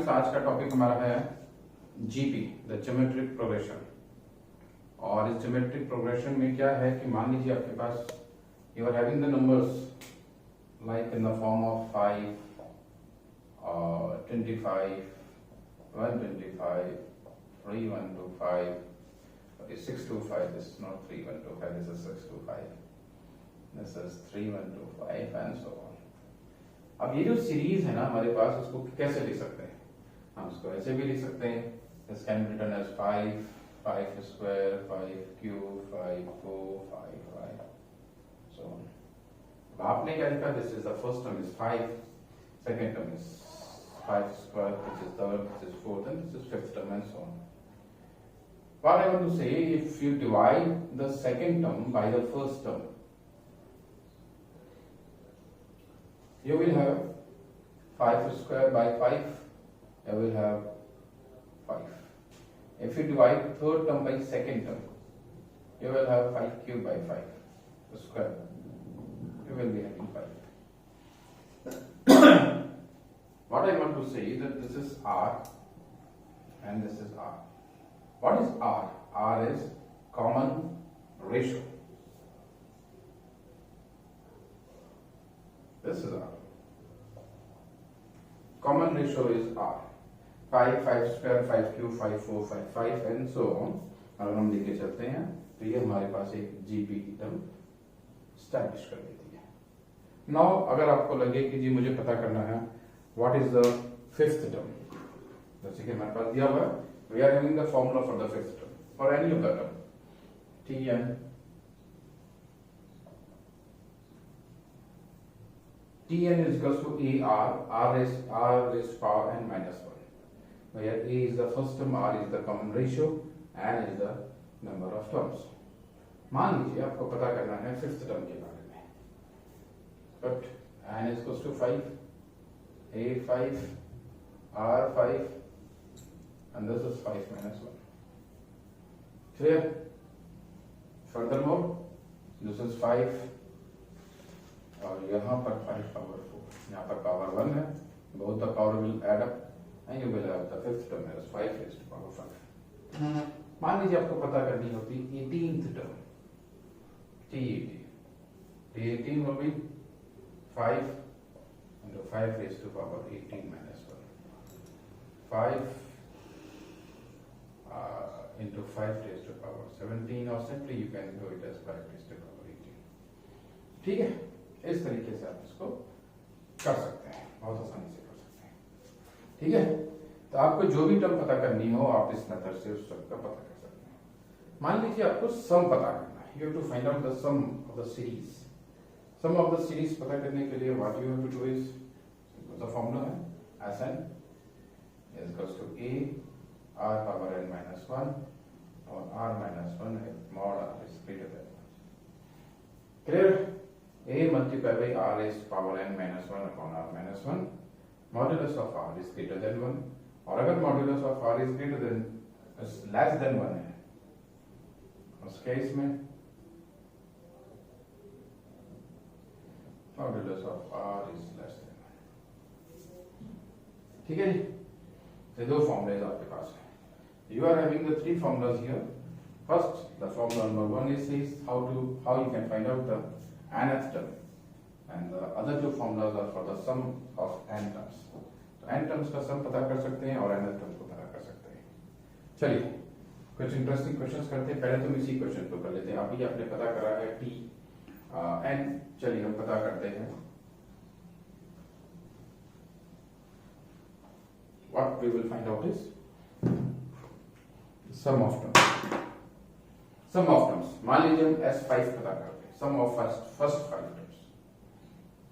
Students, आज का topic हमारा है जीपी, द ज्योमेट्रिक प्रोग्रेशन। और इस ज्योमेट्रिक प्रोग्रेशन में क्या है कि मान लीजिए आपके पास you are having the numbers like in the form of 5 और 25, 125, 3125, 625. This is not 3125, this is 625, this is 3125 and so on. अब ये जो सीरीज है ना हमारे पास, उसको कैसे लिख सकते हैं? हम इसको ऐसे भी लिख सकते हैं, this can be written as 5, 5 square, 5 cube, 5 4, 5 5, so on. अब आपने क्या लिखा? This is the first term is 5, second term is 5 square, this is third, this is fourth, and this is fifth term, and so on. What I want to say, if you divide the second term by the first term, you will have 5 square by 5, you will have 5. If you divide third term by second term, you will have 5 cube by 5 square, you will be having 5. What I want to say is that this is R and this is R. What is R? R is common ratio. This is R. Common ratio is R. 5, 5 square, 5 cube, 5 4, 5 5 and so on. अगर हम लेके चलते हैं तो ये हमारे पास एक GP term establish कर देती है। नाउ अगर आपको लगे कि जी मुझे पता करना है what is the fifth term, जैसे कि हमारे पास दिया हुआ है, we are having the formula for the fifth term for any of the term, Tn is equals to AR, R raised to power n minus 1, where A is the first term, R is the common ratio, n is the number of terms. मान लीजिए आपको पता करना है fifth term के बारे में, but n is equals to 5, A 5, R 5, and this is 5 minus 1. Clear? Furthermore, this is 5 और यहाँ पर 5 power 4, यहाँ पर power 1 है, both the power will add up and you will have the fifth term as 5 raised to power 5. मान लीजिए आपको पता करनी होती 18th term, T18 will be 5 into 5 raised to power 18 minus 1, 5 into 5 raised to power 17, or simply you can do it as 5 raised to power 18. ठीक है, इस तरीके से आप इसको कर सकते हैं, बहुत आसानी से कर सकते हैं। ठीक है, तो आपको जो भी टर्म पता करनी हो आप इस मेथड से उस टर्म का पता कर सकते हैं। मान लीजिए आपको सम पता करना है, you have to find out the sum of the series. Sum of the series पता करने के लिए what you have to do is, the formula है Sn is equals to A R power n minus 1 और R minus 1 है mod R is greater than 1. Clear? A multiplied by R is power n minus 1 upon R minus 1, modulus of R is greater than 1, और अगर modulus of R is greater than less than 1 है, उस case में modulus of R is less than 1. ठीक है जी, ये दो फॉर्मूले आपके पास है। You are having the three formulas here. First, the formula number 1 is how you can find out the nth term, and the other two formulas are for the sum of n terms. तो n terms का sum पता कर सकते हैं और nth terms को पता कर सकते हैं। चलिए कुछ इंटरेस्टिंग क्वेश्चंस करते हैं। पहले तो हम इसी क्वेश्चन को कर लेते हैं। अभी आपने पता करा है t n, चलिए हम पता करते हैं what we will find out is sum of terms. sum of terms, मान लीजिए हम S5 पता करते हैं, sum of first 5 terms.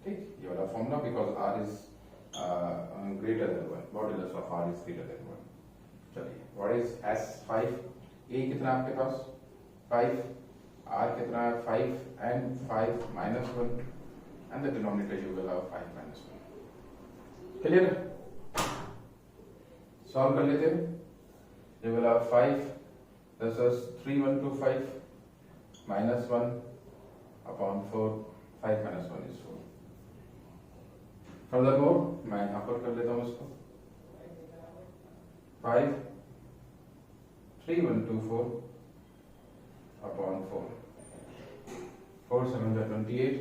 ठीक, ये वाला formula, because R is greater than 1, modulus of R is greater than 1. चलिए, what is S5? A कितना आपके पास 5, R कितना है 5 and 5 minus 1, and the denominator you will have 5 minus 1. Clear? Solve कर लेते हैं। You will have 5, this is 3125 minus 1 upon 4, 5 minus 1 is 4. Furthermore, मैं यहाँ पर कर लेता हूँ इसको 5 3124 अपॉन 4 4 7 28।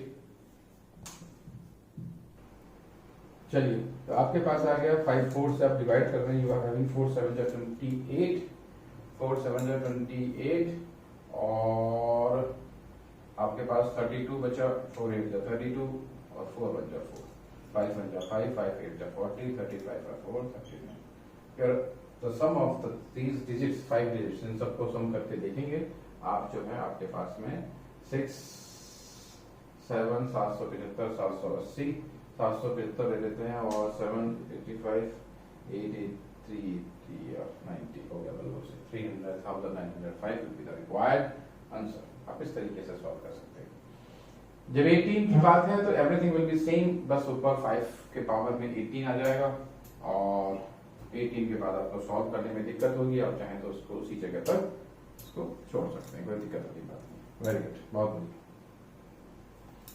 चलिए तो आपके पास आ गया 5 4 से आप डिवाइड कर रहे हैं, यू आर हैविंग 4 7 28 4 7 28 और आपके पास 32 बचा, 4 8 32 और 4 1 4 5 1 5 5 8 40 35 4 39। फिर the sum of these digits 5 digits, इन सबको सम करके देखेंगे आप जो है आपके पास में 6 7 775 780 775 ले लेते हैं और 7 85 883 90 हो गया, बल्कि 300,905 will be the required answer. आप इस तरीके से सॉल्व कर सकते हैं। जब 18 की बात है तो एवरीथिंग विल बी सेम, बस ऊपर 5 के पावर में 18 आ जाएगा और 18 के बाद आपको सॉल्व करने में दिक्कत होगी, आप चाहें तो उसको उसी जगह पर इसको छोड़ सकते हैं, कोई दिक्कत वाली बात नहीं। वेरी गुड, बहुत बढ़िया।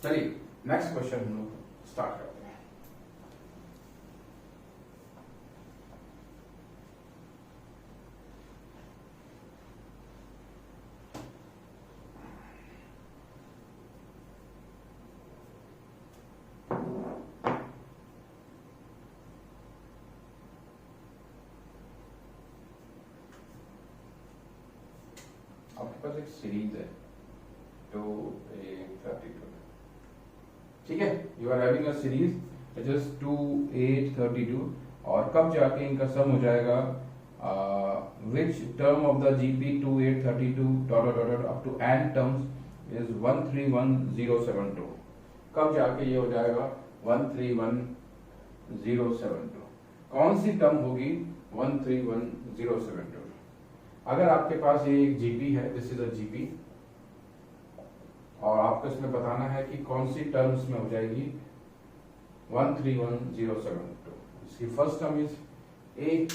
चलिए नेक्स्ट क्वेश्चन हम लोग स्टार्ट करते हैं। आपके पास एक सीरीज है 2 8 32, ठीक है, you are having a series it is 2 8 32 और कब जाके इनका सम हो जाएगा, which term of the GP 2 8 32 dot dot dot up to n terms is 131072, कब जाके ये हो जाएगा 131072, कौन सी टर्म होगी 131072। अगर आपके पास ये एक जीपी है, दिस इज अ जीपी, और आपको इसमें बताना है कि कौन सी टर्म्स में हो जाएगी 131072। इसकी first term is a,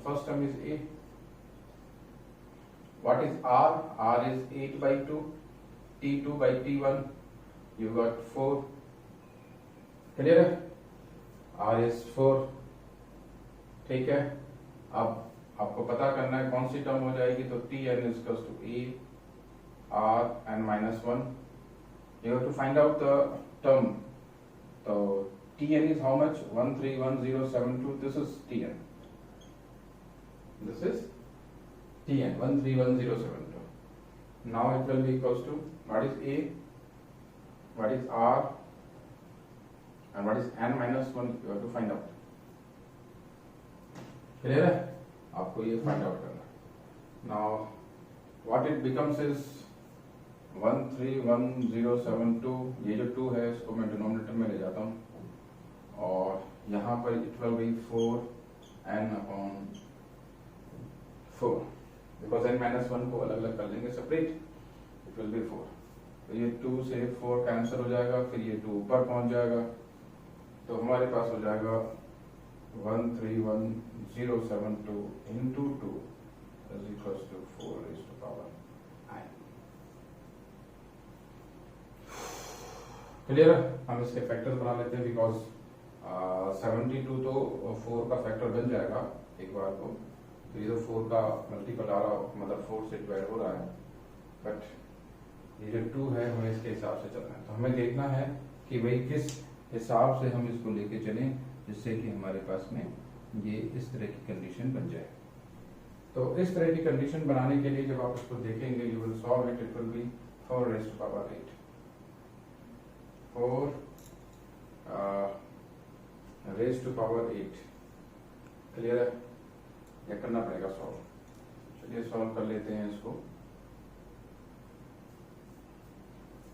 first term is a, what is r, r is 8/2 t2/t1, you got 4, clear है, आर इज 4, ठीक है। अब आपको पता करना है कौन सी टर्म हो जाएगी, तो t n is equal to a r n minus 1, you have to find out the term, तो t n is how much 131072, this is t n, this is t n 131072। Now it will be equal to what is a, what is r and what is n minus 1, you have to find out, clear है, आपको ये find out करना। Now what it becomes is 131072, ये जो 2 है इसको मैं denominator में ले जाता हूँ और यहाँ पर it will B 4n/4, because n minus 1 को अलग अलग कर लेंगे सेपरेट, इट विल बी 4, तो ये 2 से 4 कैंसिल हो जाएगा, फिर ये 2 ऊपर पहुंच जाएगा, तो हमारे पास हो जाएगा 131072 into 2 is equals to 4 raised to power 9। Clear है, हम इसके फैक्टर्स बना लेते हैं, बिकॉज 72 तो 4 का फैक्टर बन जाएगा एक बार को, तो ये जो 4 का मल्टीपल आ रहा, मतलब 4 से डिवाइड हो रहा है, बट ये जो 2 है हमें इसके हिसाब से चलना है, तो हमें देखना है कि भाई किस हिसाब से हम इसको लेके चलें जिससे कि हमारे पास में ये इस तरह की कंडीशन बन जाए। तो इस तरह की कंडीशन बनाने के लिए जब आप इसको देखेंगे, you will solve it, it will B 4 raised to power 8, 4 raised to power 8, clear है, या करना पड़ेगा सॉल्व। चलिए सॉल्व कर लेते हैं इसको,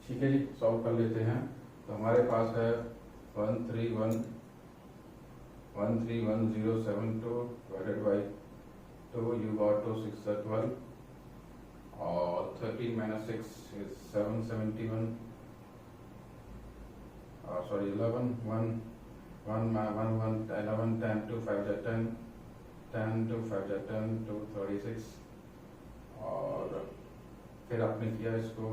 ठीक है जी, सॉल्व कर लेते हैं। तो हमारे पास है 131072 divided by 2, you got to 6 12, और 13 minus 6 is 771, sorry 11 1 1 1 1 11 10 2 5 10 10 2 5 10 2 36, और फिर आपने किया इसको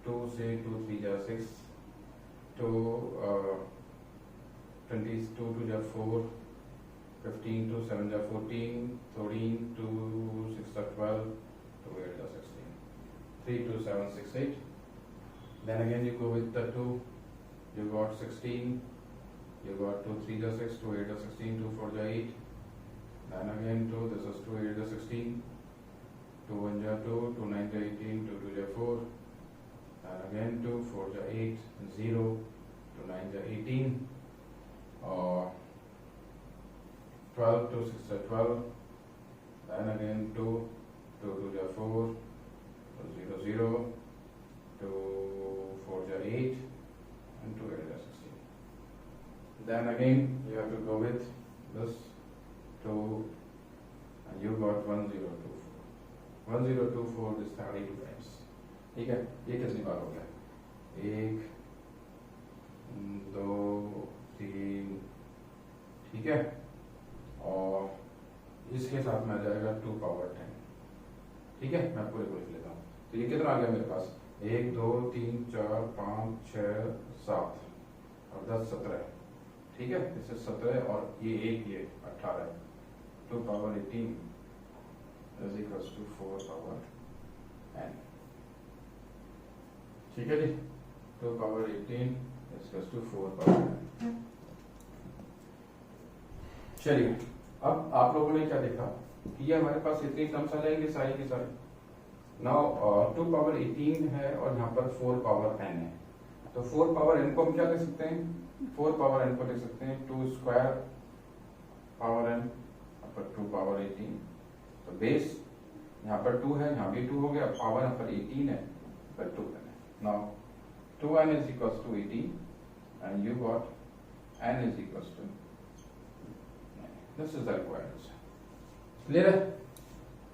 2 से 2 3 6 2 22 2 4 15 to 7 is 14, 13 to 6 is 12, to 8 is 16. 3 to 7, 6, 8. Then again you go with the 2, you got 16, you got 2, 3 is 6, 2, 8 is 16, 2, 4 is 8. Then again 2, this is 2, 8 is 16, 2, 1 is 2, 2, 9 is 18, 2, 2 is 4. Then again 2, 4 is 8, 0, 2, 9 is 18. 12 to 6 is 12, then again 2, 2, 2 is 4, 0, 0, 2, 4 is 8, and 2, 8 is 16. Then again you have to go with this 2, and you got 1024. 1024 is 32 times. ठीक है, ये कितनी बार हो गया? 1, 2, 3, ठीक है, और इसके साथ में आ जाएगा 2 पावर 10. ठीक है, मैं पूरे को लिख लेता हूँ. तो ये कितना आ गया मेरे पास? 1, 2, 3, 4, 5, 6, 7 और 10, 17. ठीक है, इससे 17 और ये 1, ये 18. 2 power 18 is equals to 4 power n. ठीक है जी, 2 power 18 is equals to 4 power n. चलिए, अब आप लोगों ने क्या देखा कि ये हमारे पास इतनी टर्म्स आ जाएंगे सारी की सारी. नाउ 2 पावर 18 है और यहाँ पर 4 पावर n है. तो 4 पावर n को हम क्या लिख सकते हैं? 4 पावर n को लिख सकते हैं 2 स्क्वायर पावर n पर 2 पावर 18. तो बेस यहाँ पर 2 है, यहाँ भी 2 हो गया, पावर यहाँ पर 18 है, पर 2n है. Now 2n is equals to 18 and you got n is equals to, this is the required answer. Clear है?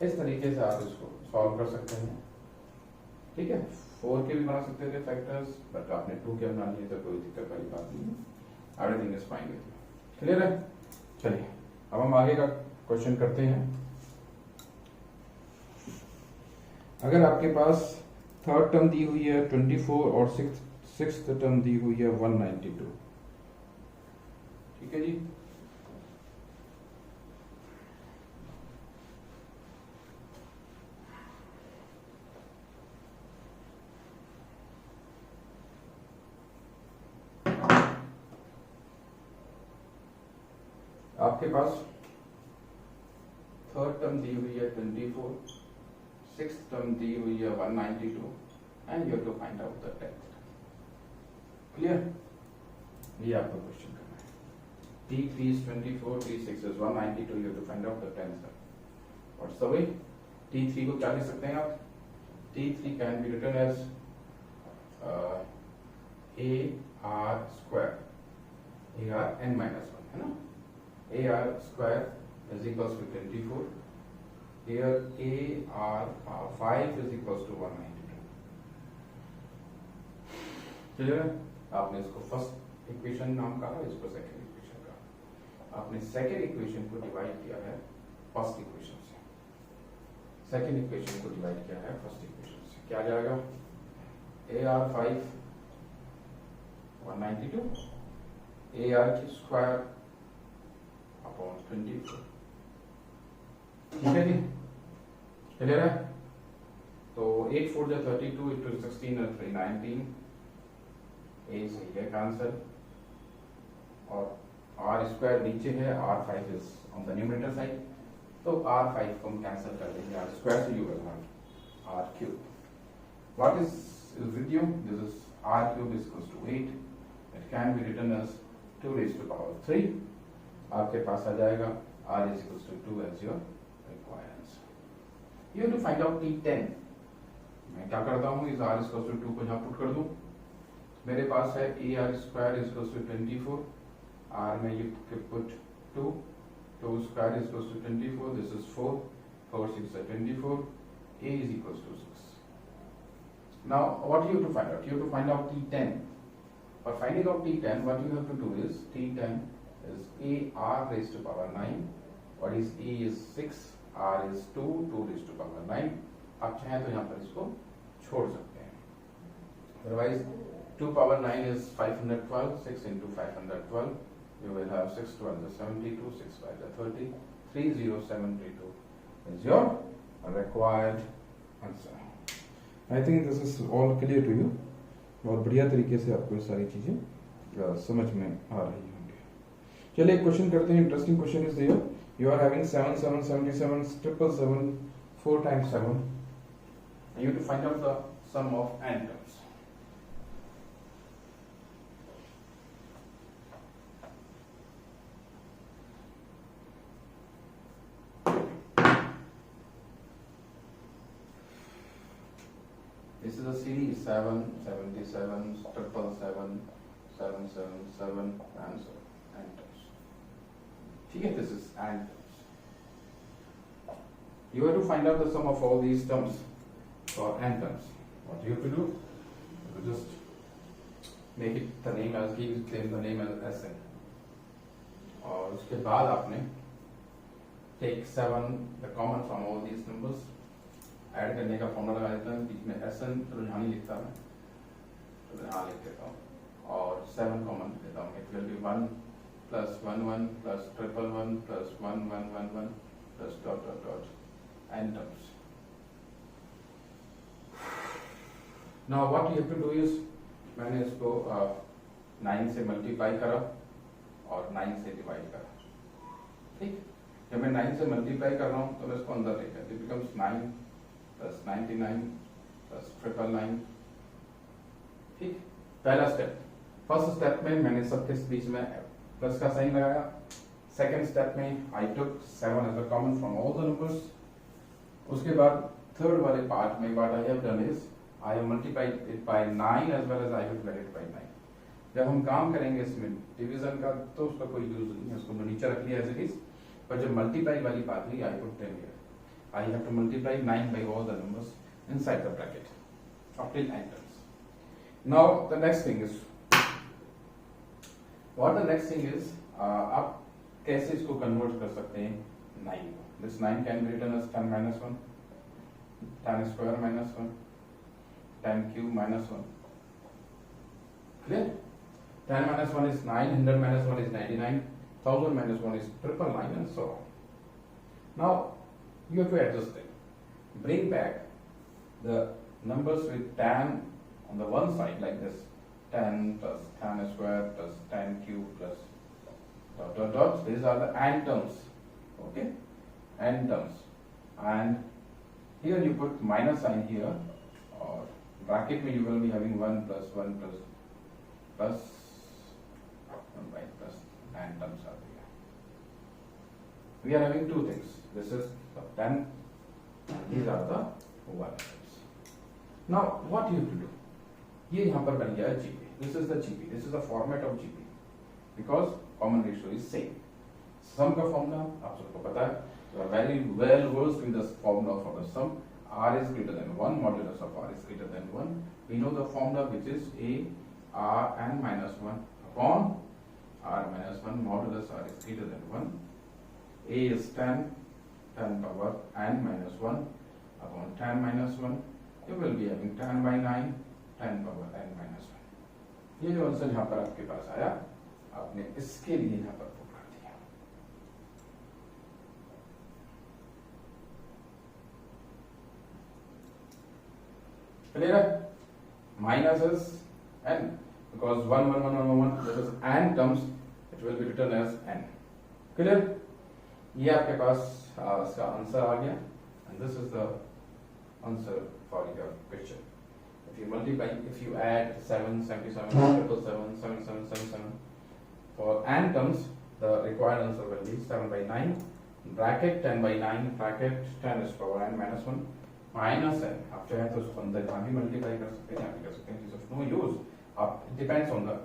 इस तरीके से आप इसको सॉल्व कर सकते हैं. ठीक है, 4 के भी बना सकते थे फैक्टर्स, बट आपने 2 के बना लिए तो कोई दिक्कत वाली बात नहीं है. Everything is fine with you. Clear है? चलिए, अब हम आगे का क्वेश्चन करते हैं. अगर आपके पास थर्ड टर्म दी हुई है 24 और सिक्स्थ टर्म दी हुई है 192. ठीक है जी. आपके पास थर्ड टर्म दी हुई है 24, सिक्स्थ टर्म दी हुई है 192 and you have to find out the 10th. Clear? ये आपको क्वेश्चन करना है. T3 is 24, T6 is 192, you have to find out the 10th. What's the way? T3 को क्या लिख सकते हैं आप? T3 can be written as AR square, AR n minus 1, है ना? AR square is equals to 24. Here AR 5 is equals to 192. Clear है? आपने इसको फर्स्ट इक्वेशन नाम कहा, इसको सेकंड इक्वेशन कहा. आपने सेकंड इक्वेशन को डिवाइड किया है फर्स्ट इक्वेशन से. सेकंड इक्वेशन को डिवाइड किया है फर्स्ट इक्वेशन से. क्या आ जाएगा? AR 5 192, AR की स्क्वायर अपॉन 24. ठीक है जी, क्लियर है? तो 8 4 जा 32, 8 2 16 और 3 19. ए सही है का आंसर. और आर स्क्वायर नीचे है, R5 is on the numerator side, तो R5 को हम कैंसिल कर देंगे. आर स्क्वायर से you will have R cube. What is with you? This is R cube is equals to 8. It can be written as 2 raised to power 3. आपके पास आ जाएगा R is equals to 2 as your required answer. You have to find out T10. मैं क्या करता हूँ, इस R is equals to 2 को यहाँ put कर दूं. मेरे पास है AR square is equals to 24. R में you put 2. 2 square is equals to 24. This is 4. 4 6 is 24. A is equals to 6. Now what you have to find out? You have to find out T10. For finding out T10, what you have to do is T10 is AR raised to power 9. What is A is 6, R is 2, 2 raised to power 9. आप चाहें तो यहाँ पर इसको छोड़ सकते हैं. Otherwise 2 power 9 is 512, 6 into 512, you will have 6 12 is 72, 6 5 is 30, 30732 is your required answer. I think this is all clear to you. बहुत बढ़िया तरीके से आपको ये सारी चीजें समझ में आ रही होंगी। चलिए एक क्वेश्चन करते हैं। Interesting question is there, you are having 7 7 77 777 4 times 7. You have to find out the sum of n terms. This is a series 7, 77, 777, 777 and so n terms. ठीक है, this is n terms. You have to find out the sum of all these terms for n terms. What you have to do? You have to just make it the name as give the name as Sn. और उसके बाद आपने take 7 the common from all these numbers. Add करने का formula लगा देता हूँ, बीच में Sn तो यहाँ नहीं लिखता मैं, तो यहाँ लिख देता हूँ और 7 कॉमन देता हूँ. It will B 1 plus 1 1 plus 111 plus 1 1 1 1 plus dot dot dot n terms. Now what you have to do is, मैंने इसको 9 से मल्टीप्लाई करा और 9 से डिवाइड करा. ठीक, जब मैं 9 से मल्टीप्लाई कर रहा हूँ तो मैं इसको अंदर लेकर, इट बिकम्स 9 plus 99 plus 999. ठीक, पहला स्टेप. फर्स्ट स्टेप में मैंने सबके बीच में प्लस का साइन लगाया. सेकेंड स्टेप में I took 7 as a common from all the numbers. उसके बाद थर्ड वाले पार्ट में what I have done is I have multiplied it by 9 as well as I have divided by 9. जब हम काम करेंगे इसमें डिवीजन का तो उसका कोई यूज नहीं है, उसको नीचे रख लिया एज इट इज. पर जब मल्टीप्लाई वाली बात हुई I put 10 here. I have to multiply 9 by all the numbers inside the bracket up till n terms. Now the next thing is, what the next thing is, आप कैसे इसको convert कर सकते हैं 9 को. This 9 can be written as 10 minus 1, 10 square minus 1, 10 cube minus 1. Clear? 10 minus 1 is 9, 100 minus 1 is 99, 1000 minus 1 is 999 and so on. Now you have to adjust it. Bring back the numbers with tan on the one side like this. 10 plus 10 square plus 10 cube plus dot dot dot. These are the n terms. Okay? N terms. And here you put minus sign here, or bracket में you will be having 1 plus 1 plus plus 1 by plus n terms are there. We are having two things. This is the 10 and these are the 1 terms. Now what you have to do? ये यहाँ पर बन गया है GP. This is the GP. This is the format of GP because common ratio is same. Sum का formula आप सबको पता है. You are very well versed with the formula for the sum. R is greater than 1. Modulus of R is greater than 1. We know the formula which is A R n minus 1 upon R minus 1. Modulus R is greater than 1. A is 10 power n minus 1 upon 10 minus 1. You will be having 10 by 9, 10 power n minus 1. ये जो answer यहाँ पर आपके पास आया, आपने इसके लिए यहाँ पर पुट कर दिया. Clear? Minus is n because 1 1 1 1 1. This is n terms. It will be written as n. Clear? ये आपके पास इसका आंसर आ गया. And this is the answer for your question. If you multiply, if you add 7 77 777 7777 for n terms, the required answer will be 7 by 9 bracket 10 by 9 bracket 10 is power n minus 1 minus n. आप चाहे तो उसको अंदर यहाँ भी multiply कर सकते हैं, यहाँ भी कर सकते हैं. It is of no use. It depends on the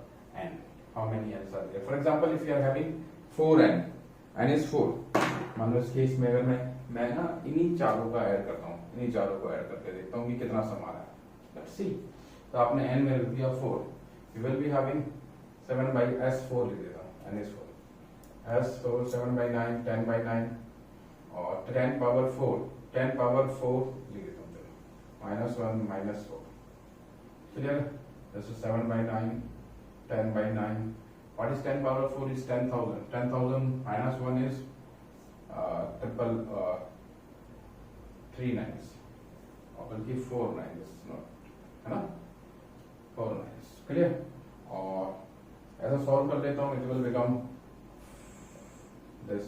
n. How many n's are there? For example, if you are having 4n, n is 4. मान लो इस केस में अगर मैं ना इन्हीं चारों का ऐड करता हूँ, इन्हीं चारों को ऐड करके देखता हूँ कि कितना सम आ रहा है. Let's see. तो आपने n में लिख दिया 4. You will be having 7 by s4 लिख देता हूँ. n is 4. s4 7 by 9 10 by 9 और 10 power 4 10 power 4 लिख देता हूँ. चलो minus 1 minus 4. Clear? This is 7 by 9 10 by 9 What is 10 power of 4 is 10,000. 10,000 minus 1 is triple 3 nines और बल्कि 4 nines है ना 4 nines क्लियर। और ऐसा सॉल्व कर लेता हूँ, it will become this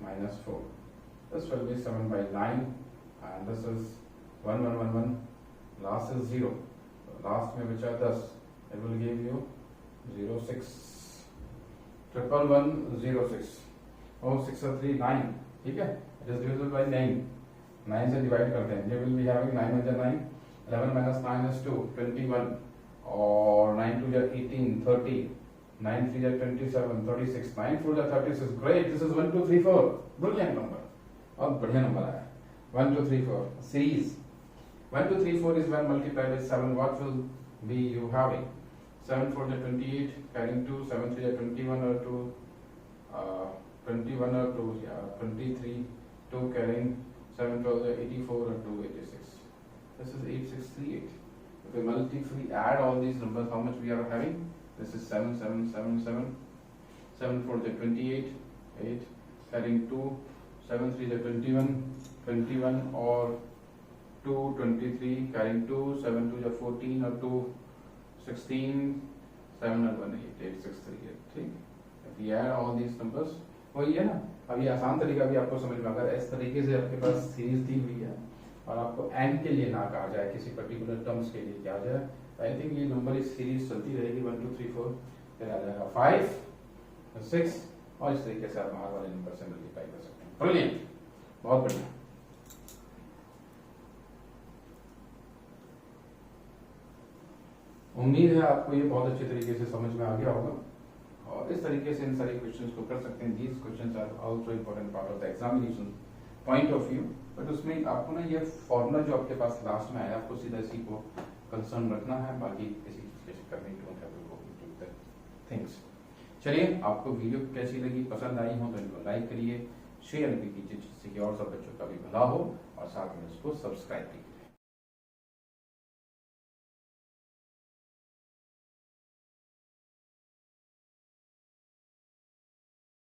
minus 4. This will be 7 by 9 and this is 1 1 1 1. Last is 0. Last में बचा 10. It will give you 0 6. 1 1 1 0 6. Oh 6 और 3 9. ठीक है? It is divisible by 9. 9 से divide करते हैं. You will be having 9 with 9. 11 minus 9 is 2. 21. और 9 2 18 30. 9 3 are 27, 36, 9 4 are 36. Great. This is 1 2 3 4. Brilliant number. बहुत बढ़िया नंबर आया. 1 2 3 4. Series. 1 2 3 4 is when multiplied by 7. What will be you having? 7 4 are 28. Carrying 2. 7 3 are 21 or 2. 21 or 2. Yeah. 23. 2 carrying 7 12 are 84 or 2 86. This is 8638. If we multiply, add all these numbers, how much we are having? This is 7 7 7 7. 7 4 is 28. 8 carrying 2. 7 3 is 21. 21 or 2 23 carrying 2. 7 2 is 14 or 2 16. 7 और 1 8 8 6 3 8. ठीक. If we add all these numbers, वही है ना. अभी आसान तरीका भी आपको समझ में, अगर इस तरीके से आपके पास सीरीज दी हुई है और आपको एंड के लिए ना कहा जाए, किसी पर्टिकुलर टर्म्स के लिए कहा जाए, आई थिंक ये नंबर इस सीरीज चलती रहेगी 1 2 3 4, फिर आ जाएगा 5 6 और इस तरीके से आप बाहर वाले नंबर से मल्टीप्लाई कर सकते हैं. ब्रिलियंट, बहुत बढ़िया. उम्मीद है आपको ये बहुत अच्छे तरीके से समझ में आ गया होगा और इस तरीके से इन सारे क्वेश्चंस को कर सकते हैं. These questions are also important part of the examination point of view. But उसमें आपको ना ये फॉर्मूला जो आपके पास लास्ट में आया, आपको सीधा इसी को कंसर्न रखना है, बाकी किसी चीज के चक्कर में don't have to go into the things. चलिए, आपको वीडियो कैसी लगी, पसंद आई हो तो इनको लाइक करिए, शेयर भी कीजिए जिससे कि और सब बच्चों का भी भला हो और साथ में इसको सब्सक्राइब भी